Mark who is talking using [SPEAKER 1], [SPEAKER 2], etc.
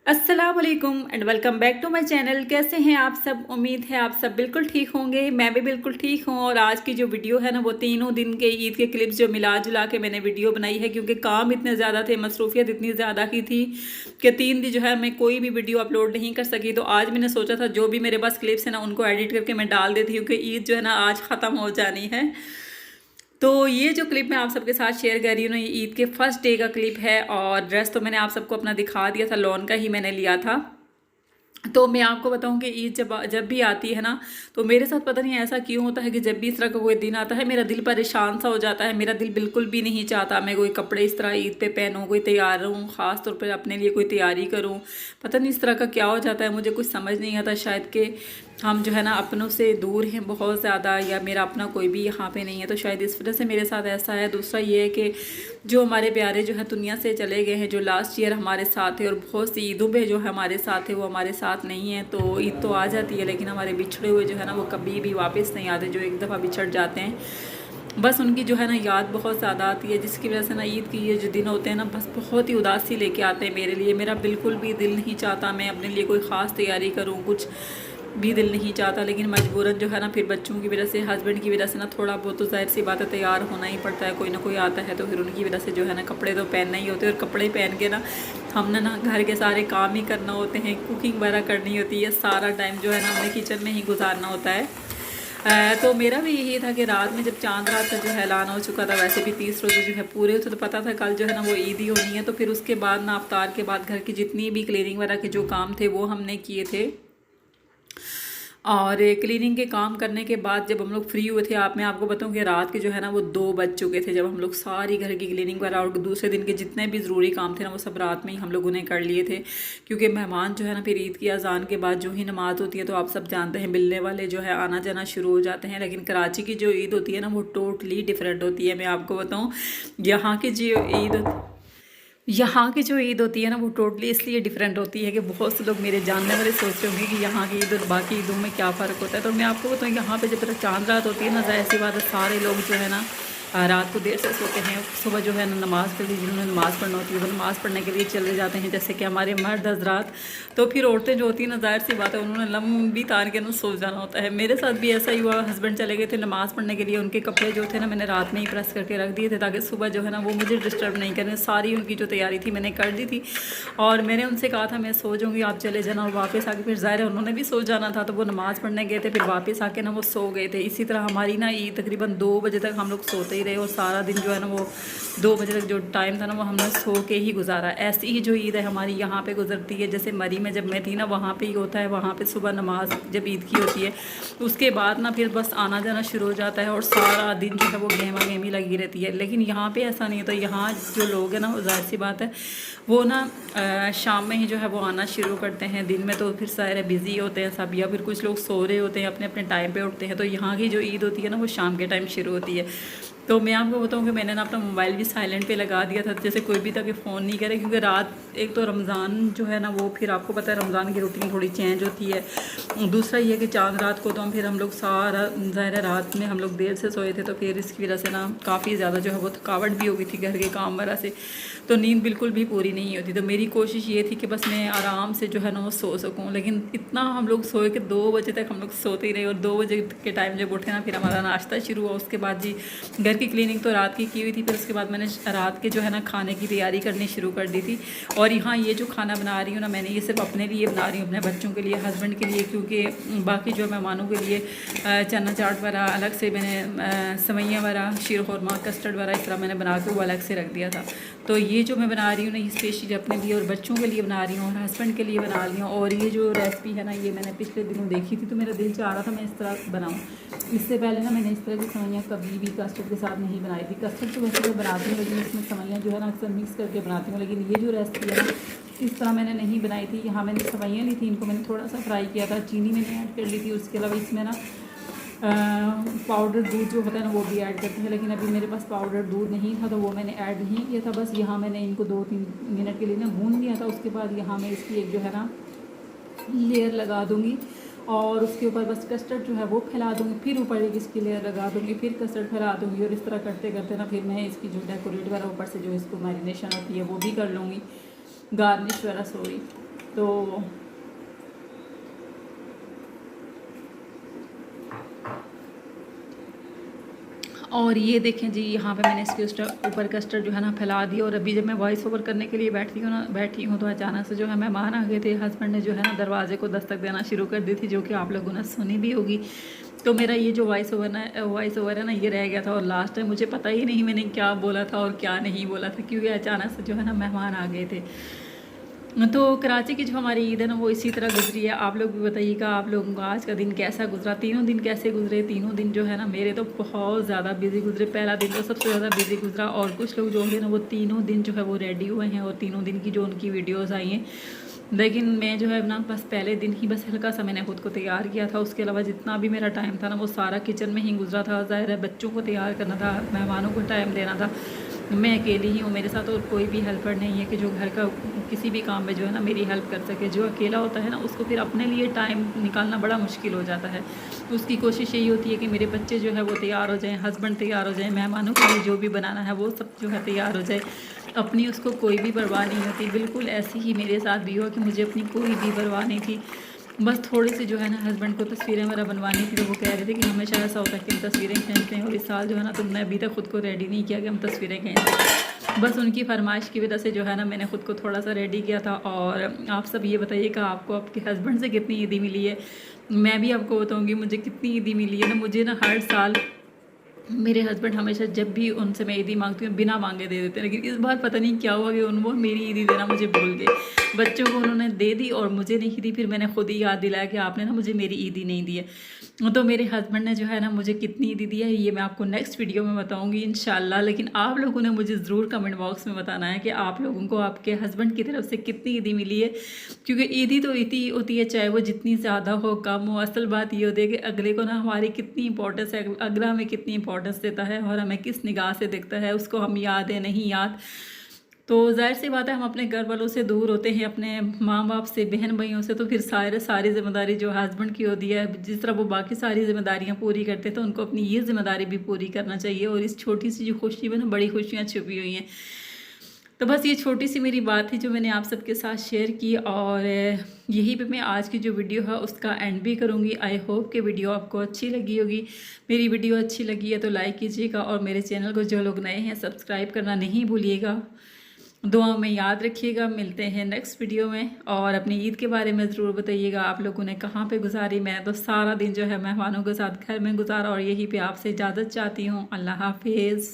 [SPEAKER 1] अस्सलाम वालेकुम and welcome back to my channel. कैसे हैं आप सब? उम्मीद है आप सब बिल्कुल ठीक होंगे। मैं भी बिल्कुल ठीक हूँ। और आज की जो वीडियो है ना, वो तीनों दिन के ईद के क्लिप्स जो मिला जुला के मैंने वीडियो बनाई है, क्योंकि काम इतने ज़्यादा थे, मसरूफियत इतनी ज़्यादा की थी कि 3 दिन जो है मैं कोई भी वीडियो अपलोड नहीं कर सकी। तो आज मैंने सोचा था जो भी मेरे पास क्लिप्स है ना, उनको एडिट करके मैं डाल देती हूँ, क्योंकि ईद जो है ना आज ख़त्म हो जानी है। तो ये जो क्लिप मैं आप सबके साथ शेयर कर रही हूँ ना, ये ईद के फर्स्ट डे का क्लिप है। और ड्रेस तो मैंने आप सबको अपना दिखा दिया था, लॉन का ही मैंने लिया था। तो मैं आपको बताऊं कि ईद जब जब भी आती है ना, तो मेरे साथ पता नहीं ऐसा क्यों होता है कि जब भी इस तरह का कोई दिन आता है, मेरा दिल परेशान सा हो जाता है। मेरा दिल बिल्कुल भी नहीं चाहता मैं कोई कपड़े इस तरह ईद पे पहनूं, कोई तैयार हूँ, ख़ास तौर पर अपने लिए कोई तैयारी करूँ। पता नहीं इस तरह का क्या हो जाता है, मुझे कुछ समझ नहीं आता। शायद कि हम जो है ना अपनों से दूर हैं बहुत ज़्यादा, या मेरा अपना कोई भी यहाँ पे नहीं है, तो शायद इस वजह से मेरे साथ ऐसा है। दूसरा ये है कि जो हमारे प्यारे जो है दुनिया से चले गए हैं, जो लास्ट ईयर हमारे साथ थे और बहुत सी ईदों पे जो है हमारे साथ थे, वो हमारे साथ नहीं है। तो ईद तो आ जाती है, लेकिन हमारे बिछड़े हुए जो है ना, वो कभी भी वापस नहीं आते। जो एक दफ़ा बिछड़ जाते हैं, बस उनकी जो है ना याद बहुत ज़्यादा आती है, जिसकी वजह से ना ईद की ये जो दिन होते हैं ना, बस बहुत ही उदासी लेके आते हैं मेरे लिए। मेरा बिल्कुल भी दिल नहीं चाहता मैं अपने लिए कोई ख़ास तैयारी करूँ, कुछ भी दिल नहीं चाहता। लेकिन मजबूरन जो है ना, फिर बच्चों की वजह से, हस्बैंड की वजह से ना, थोड़ा बहुत तो जाहिर सी बात है तैयार होना ही पड़ता है। कोई ना कोई आता है तो फिर उनकी वजह से जो है ना कपड़े तो पहनना ही होते हैं। और कपड़े पहन के ना हमने ना घर के सारे काम ही करना होते हैं, कुकिंग वगैरह करनी होती है, सारा टाइम जो है ना हमने किचन में ही गुजारना होता है। तो मेरा भी यही था कि रात में जब चांद रात का जो है ऐलान हो चुका था, वैसे भी 30 रोज़े जो है पूरे होते, तो पता था कल जो है ना वो ईद ही होनी है। तो फिर उसके बाद ना अफ्तार के बाद घर की जितनी भी क्लीनिंग वगैरह के जो काम थे वो हमने किए थे। और क्लीनिंग के काम करने के बाद जब हम लोग फ्री हुए थे, मैं आपको बताऊं कि रात के जो है ना वो 2 बज चुके थे, जब हम लोग सारी घर की क्लीनिंग वगैरह और दूसरे दिन के जितने भी ज़रूरी काम थे ना, वो सब रात में ही हम लोगों ने कर लिए थे। क्योंकि मेहमान जो है ना फिर ईद की अजान के बाद जो ही नमाज होती है, तो आप सब जानते हैं मिलने वाले जो है आना जाना शुरू हो जाते हैं। लेकिन कराची की जो ईद होती है ना, वो टोटली डिफरेंट होती है। मैं आपको बताऊँ, यहाँ की जो ईद यहाँ की जो ईद होती है ना, वो टोटली इसलिए डिफरेंट होती है कि बहुत से लोग मेरे जानने वाले सोच रहे होंगे कि यहाँ की ईद और बाकी ईदों में क्या फ़र्क होता है। तो मैं आपको बताऊँ, यहाँ पे जब तक चांद रात होती है ना, ज़ाहिर सी बात है सारे लोग जो है ना रात को देर से सोते हैं। सुबह जो है ना नमाज़ के लिए, जिन्होंने नमाज़ पढ़ना होती है वो नमाज़ पढ़ने के लिए चले जाते हैं, जैसे कि हमारे मर्द हजरात। तो फिर औरतें जो होती हैं ना, ज़ाहिर सी बात है उन्होंने लंबी तार के ना सो जाना होता है। मेरे साथ भी ऐसा ही हुआ। हस्बैंड चले गए थे नमाज़ पढ़ने के लिए, उनके कपड़े जो थे ना मैंने रात में ही प्रेस करके रख दिए थे, ताकि सुबह जो है ना वो मुझे डिस्टर्ब नहीं करें। सारी उनकी जो तैयारी थी मैंने कर दी थी, और मैंने उनसे कहा था मैं सो जाऊँगी, आप चले जाना। और वापस आके फिर ज़ाहिर है उन्होंने भी सो जाना था, तो वो नमाज़ पढ़ने गए थे, फिर वापस आके ना वो सो गए थे। इसी तरह हमारी ना ईद तकरीबन 2 बजे तक हम लोग सोते ही रहे, और सारा दिन जो है ना वो 2 बजे तक जो टाइम था ना, वो हमने सो के ही गुजारा। ऐसी ही जो ईद है हमारी यहाँ पे गुजरती है। जैसे मरी में जब मैं थी ना, वहाँ पे ही होता है, वहाँ पे सुबह नमाज जब ईद की होती है, उसके बाद ना फिर बस आना जाना शुरू हो जाता है, और सारा दिन जो है वो गहमा गहमी लगी रहती है। लेकिन यहाँ पे ऐसा नहीं होता। यहाँ जो लोग हैं ना, वो जाहिर सी बात है वो ना शाम में ही जो है वो आना शुरू करते हैं। दिन में तो फिर सारे बिज़ी होते हैं सब, या फिर कुछ लोग सो रहे होते हैं, अपने अपने टाइम पे उठते हैं। तो यहाँ की जो ईद होती है ना, वो शाम के टाइम शुरू होती है। तो मैं आपको बताऊँ कि मैंने ना अपना मोबाइल भी साइलेंट पे लगा दिया था, जैसे कोई भी ताकि फ़ोन नहीं करे। क्योंकि रात, एक तो रमज़ान जो है ना, वो फिर आपको पता है रमज़ान की रूटीन थोड़ी चेंज होती है। दूसरा ये कि चांद रात को तो हम लोग सारा ज़ाहिर रात में हम लोग देर से सोए थे, तो फिर इसकी वजह से ना काफ़ी ज़्यादा जो है वो थकावट भी हो गई थी घर के काम वगैरह से, तो नींद बिल्कुल भी पूरी नहीं होती। तो मेरी कोशिश ये थी कि बस मैं आराम से जो है ना वो सो सकूँ। लेकिन इतना हम लोग सोए कि 2 बजे तक हम लोग सोते ही रहे। और 2 बजे के टाइम जब उठे ना, फिर हमारा नाश्ता शुरू हुआ। उसके बाद जी घर की क्लीनिंग तो रात की हुई थी, फिर उसके बाद मैंने रात के जो है ना खाने की तैयारी करनी शुरू कर दी थी। और यहाँ ये जो खाना बना रही हूँ ना, मैंने ये सिर्फ अपने लिए बना रही हूँ, अपने बच्चों के लिए, हस्बैंड के लिए। क्योंकि बाकी जो मेहमानों के लिए चना चाट वगैरह अलग से मैंने, सवैयाँ वगैरह, शीर खुरमा, कस्टर्ड वगैरह इस तरह मैंने बना के वो अलग से रख दिया था। तो ये जो मैं बना रही हूँ ना, ये स्पेशली अपने लिए और बच्चों के लिए बना रही हूँ, और हस्बैंड के लिए बना रही हूँ। और ये जो रेसिपी है ना, ये मैंने पिछले दिनों देखी थी, तो मेरा दिल चाह रहा था मैं इस तरह बनाऊँ। इससे पहले ना मैंने इस तरह की सवैयाँ कभी भी कस्टर्ड के साथ नहीं बनाई थी। कस्टर्ड तो वैसे मैं बनाती हूँ, लेकिन इसमें सवैयाँ जो है ना अक्सर मिक्स करके बनाती हूँ। लेकिन ये जो रेसिपी है ना, इस तरह मैंने नहीं बनाई थी। यहाँ मैंने सवैयाँ ली थी, इनको मैंने थोड़ा सा फ्राई किया था, चीनी मैंने ऐड कर ली थी। उसके अलावा इसमें ना पाउडर दूध जो होता है ना, वो भी ऐड करते हैं। लेकिन अभी मेरे पास पाउडर दूध नहीं था, तो वो मैंने ऐड नहीं किया था। बस यहाँ मैंने इनको 2-3 मिनट के लिए ना भून लिया था। उसके बाद यहाँ मैं इसकी एक जो है ना लेयर लगा दूँगी, और उसके ऊपर बस कस्टर्ड जो है वो फैला दूँगी, फिर ऊपर एक इसकी लेयर लगा दूँगी, फिर कस्टर्ड फैला दूँगी। और इस तरह करते करते ना फिर मैं इसकी जो डेकोरेट वगैरह ऊपर से जो इसको मैरिनेशन होती है वो भी कर लूँगी, गार्निश वगैरह। सॉरी, तो और ये देखें जी, यहाँ पे मैंने इसके ऊपर कस्टर्ड जो है ना फैला दिया। और अभी जब मैं वॉइस ओवर करने के लिए बैठी हूँ तो अचानक से जो है मेहमान आ गए थे। हस्बैंड ने जो है ना दरवाजे को दस्तक देना शुरू कर दी थी, जो कि आप लोगों ने सुनी भी होगी। तो मेरा ये जो वॉइस ओवर है ना ये रह गया था, और लास्ट टाइम मुझे पता ही नहीं मैंने क्या बोला था और क्या नहीं बोला था, क्योंकि अचानक से जो है ना मेहमान आ गए थे। तो कराची की जो हमारी ईद है ना वो इसी तरह गुजरी है। आप लोग भी बताइएगा आप लोगों का आज का दिन कैसा गुजरा, तीनों दिन कैसे गुजरे। तीनों दिन जो है ना मेरे तो बहुत ज़्यादा बिजी गुजरे। पहला दिन तो सबसे ज़्यादा बिजी गुजरा, और कुछ लोग जो है ना वो तीनों दिन जो है वो रेडी हुए हैं और तीनों दिन की जो उनकी वीडियोज़ आई हैं। लेकिन मैं जो है ना बस पहले दिन ही बस हल्का सा मैंने खुद को तैयार किया था। उसके अलावा जितना भी मेरा टाइम था ना वो सारा किचन में ही गुजरा था। ज़ाहिर है बच्चों को तैयार करना था, मेहमानों को टाइम देना था। मैं अकेली ही हूँ, मेरे साथ और कोई भी हेल्पर नहीं है कि जो घर का किसी भी काम में जो है ना मेरी हेल्प कर सके। जो अकेला होता है ना उसको फिर अपने लिए टाइम निकालना बड़ा मुश्किल हो जाता है। उसकी कोशिश यही होती है कि मेरे बच्चे जो है वो तैयार हो जाएं, हस्बैंड तैयार हो जाएं, मेहमानों के लिए जो भी बनाना है वो सब जो है तैयार हो जाए। अपनी उसको कोई भी परवाह नहीं होती। बिल्कुल ऐसी ही मेरे साथ भी हुआ कि मुझे अपनी कोई भी परवाह नहीं थी। बस थोड़ी सी जो है ना हस्बैंड को तस्वीरें वगैरह बनवानी थी, तो वो कह रहे थे कि हमेशा ऐसा होता है कि हम तस्वीरें खींचते हैं, और इस साल जो है ना तुमने अभी तक खुद को रेडी नहीं किया कि हम तस्वीरें खींचते। बस उनकी फरमाइश की वजह से जो है ना मैंने खुद को थोड़ा सा रेडी किया था। और आप सब ये बताइएगा आपको आपके हस्बैंड से कितनी ईदी मिली है। मैं भी आपको बताऊँगी मुझे कितनी ईदी मिली है ना। मुझे ना हर साल मेरे हस्बैंड हमेशा जब भी उनसे मैं ईदी मांगती हूँ बिना मांगे दे देते हैं, लेकिन इस बार पता नहीं क्या हुआ कि वो मेरी ईदी देना मुझे भूल गए। बच्चों को उन्होंने दे दी और मुझे नहीं दी। फिर मैंने खुद ही याद दिलाया कि आपने ना मुझे मेरी ईदी नहीं दी है। तो मेरे हस्बैंड ने जो है ना मुझे कितनी ईदी दी है ये मैं आपको नेक्स्ट वीडियो में बताऊँगी इंशाल्लाह। लेकिन आप लोगों ने मुझे ज़रूर कमेंट बॉक्स में बताना है कि आप लोगों को आपके हस्बैंड की तरफ से कितनी ईदी मिली है, क्योंकि ईदी तो ईदी होती है चाहे वो जितनी ज़्यादा हो कम हो। असल बात ये होती है कि अगले को ना हमारी कितनी इंपॉर्टेंस है, अगला हमें कितनी इंपॉर्टेंस देता है और हमें किस निगाह से देखता है, उसको हम याद है नहीं याद। तो जाहिर सी बात है हम अपने घर वालों से दूर होते हैं, अपने माँ बाप से, बहन भाइयों से, तो फिर सारी जिम्मेदारी जो हस्बैंड की होती है, जिस तरह वो बाकी सारी जिम्मेदारियाँ पूरी करते हैं तो उनको अपनी ये जिम्मेदारी भी पूरी करना चाहिए। और इस छोटी सी जो खुशी में ना बड़ी खुशियाँ छुपी हुई हैं। तो बस ये छोटी सी मेरी बात थी जो मैंने आप सबके साथ शेयर की, और यहीं पे मैं आज की जो वीडियो है उसका एंड भी करूँगी। आई होप कि वीडियो आपको अच्छी लगी होगी। मेरी वीडियो अच्छी लगी है तो लाइक कीजिएगा, और मेरे चैनल को जो लोग नए हैं सब्सक्राइब करना नहीं भूलिएगा। दुआ में याद रखिएगा। मिलते हैं नेक्स्ट वीडियो में, और अपनी ईद के बारे में ज़रूर बताइएगा आप लोगों ने कहाँ पे गुजारी। मैं तो सारा दिन जो है मेहमानों के साथ घर में गुजारा, और यहीं पे आपसे इजाज़त चाहती हूँ। अल्लाह हाफिज़।